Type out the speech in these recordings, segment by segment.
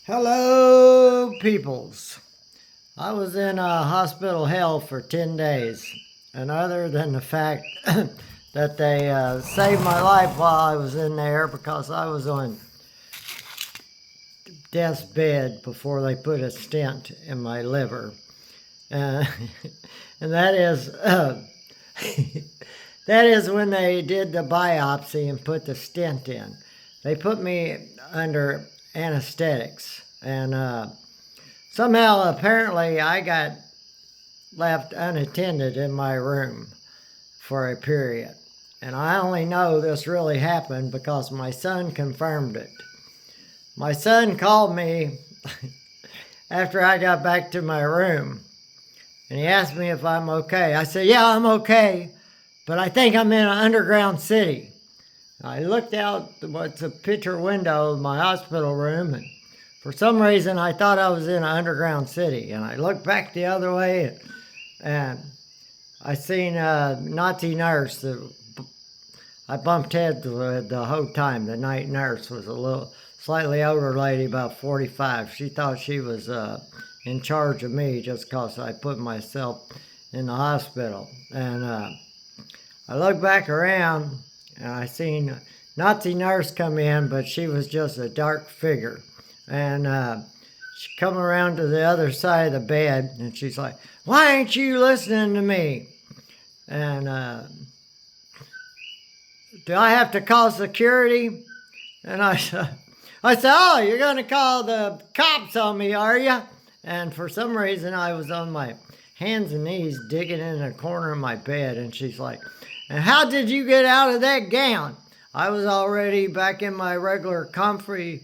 Hello, peoples. I was in hospital hell for 10 days. And other than the fact that they saved my life while I was in there because I was on death's bed before they put a stent in my liver. Uh, and that is, that is when they did the biopsy and put the stent in. They put me under anesthetics. And somehow, apparently, I got left unattended in my room for a period. And I only know this really happened because my son confirmed it. My son called me after I got back to my room, and he asked me if I'm okay. I said, yeah, I'm okay, but I think I'm in an underground city. I looked out what's a picture window of my hospital room, and for some reason I thought I was in an underground city. And I looked back the other way, and I seen a Nazi nurse that I bumped heads with the whole time. The night nurse was a slightly older lady, about 45. She thought she was in charge of me just because I put myself in the hospital. And I looked back around, and I seen a Nazi nurse come in, but she was just a dark figure. And she come around to the other side of the bed, and she's like, why ain't you listening to me? And do I have to call security? And I said, oh, you're going to call the cops on me, are you? And for some reason, I was on my hands and knees digging in the corner of my bed. And she's like, and how did you get out of that gown? I was already back in my regular comfy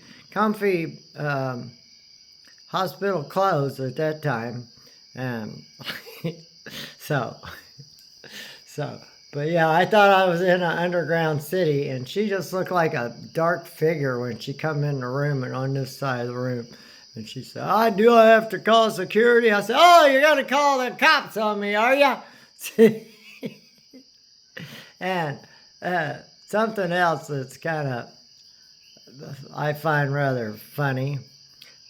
hospital clothes at that time. And but yeah, I thought I was in an underground city, and she just looked like a dark figure when she come in the room and on this side of the room. And she said, do I have to call security? I said, oh, you're going to call the cops on me, are you? And something else that's kind of, I find rather funny.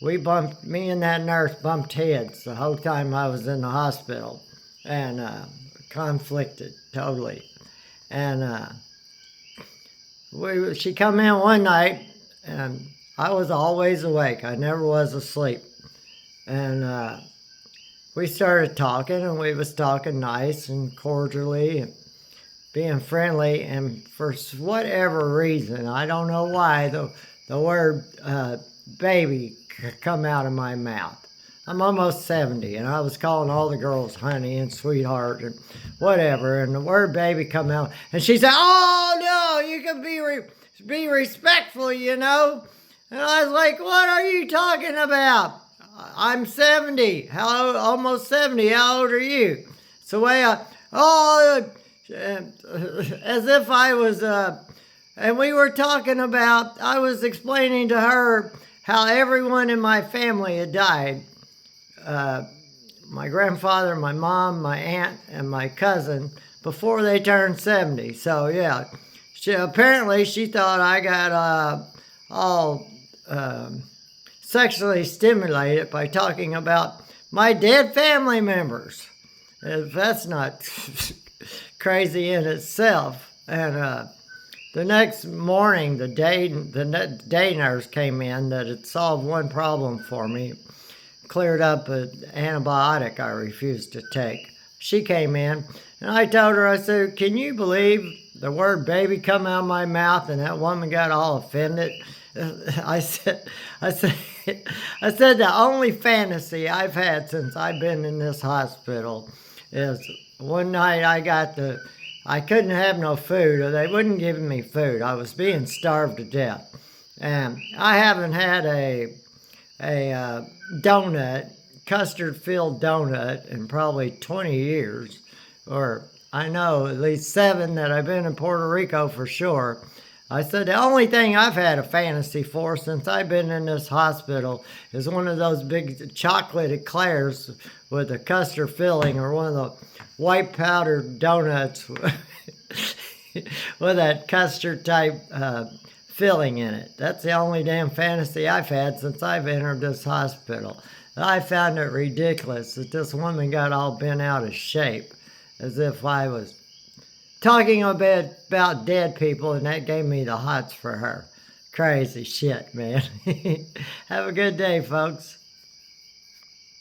Me and that nurse bumped heads the whole time I was in the hospital, and conflicted totally. And she come in one night, and I was always awake. I never was asleep. And we started talking, and we was talking nice and cordially and being friendly. And for whatever reason, I don't know why, the word baby come out of my mouth. I'm almost 70, and I was calling all the girls honey and sweetheart and whatever, and the word baby come out, and she said, oh no, you can be respectful, you know. And I was like, what are you talking about? I'm 70, almost 70, how old are you? It's the way as if I was, and we were talking about, I was explaining to her how everyone in my family had died. My grandfather, my mom, my aunt, and my cousin before they turned 70. So yeah, apparently she thought I got all sexually stimulated by talking about my dead family members. That's not crazy in itself. And the next morning, the day nurse came in that had solved one problem for me, cleared up an antibiotic I refused to take. She came in, and I told her, I said, can you believe the word baby come out of my mouth? And that woman got all offended. I said, the only fantasy I've had since I've been in this hospital is one night I couldn't have no food, or they wouldn't give me food. I was being starved to death. And I haven't had a donut, custard-filled donut, in probably 20 years, or I know at least 7 that I've been in Puerto Rico for sure. I said the only thing I've had a fantasy for since I've been in this hospital is one of those big chocolate eclairs with a custard filling, or one of the white powdered donuts with that custard type filling in it. That's the only damn fantasy I've had since I've entered this hospital. I found it ridiculous that this woman got all bent out of shape, as if I was talking a bit about dead people, and that gave me the hots for her. Crazy shit, man. Have a good day, folks.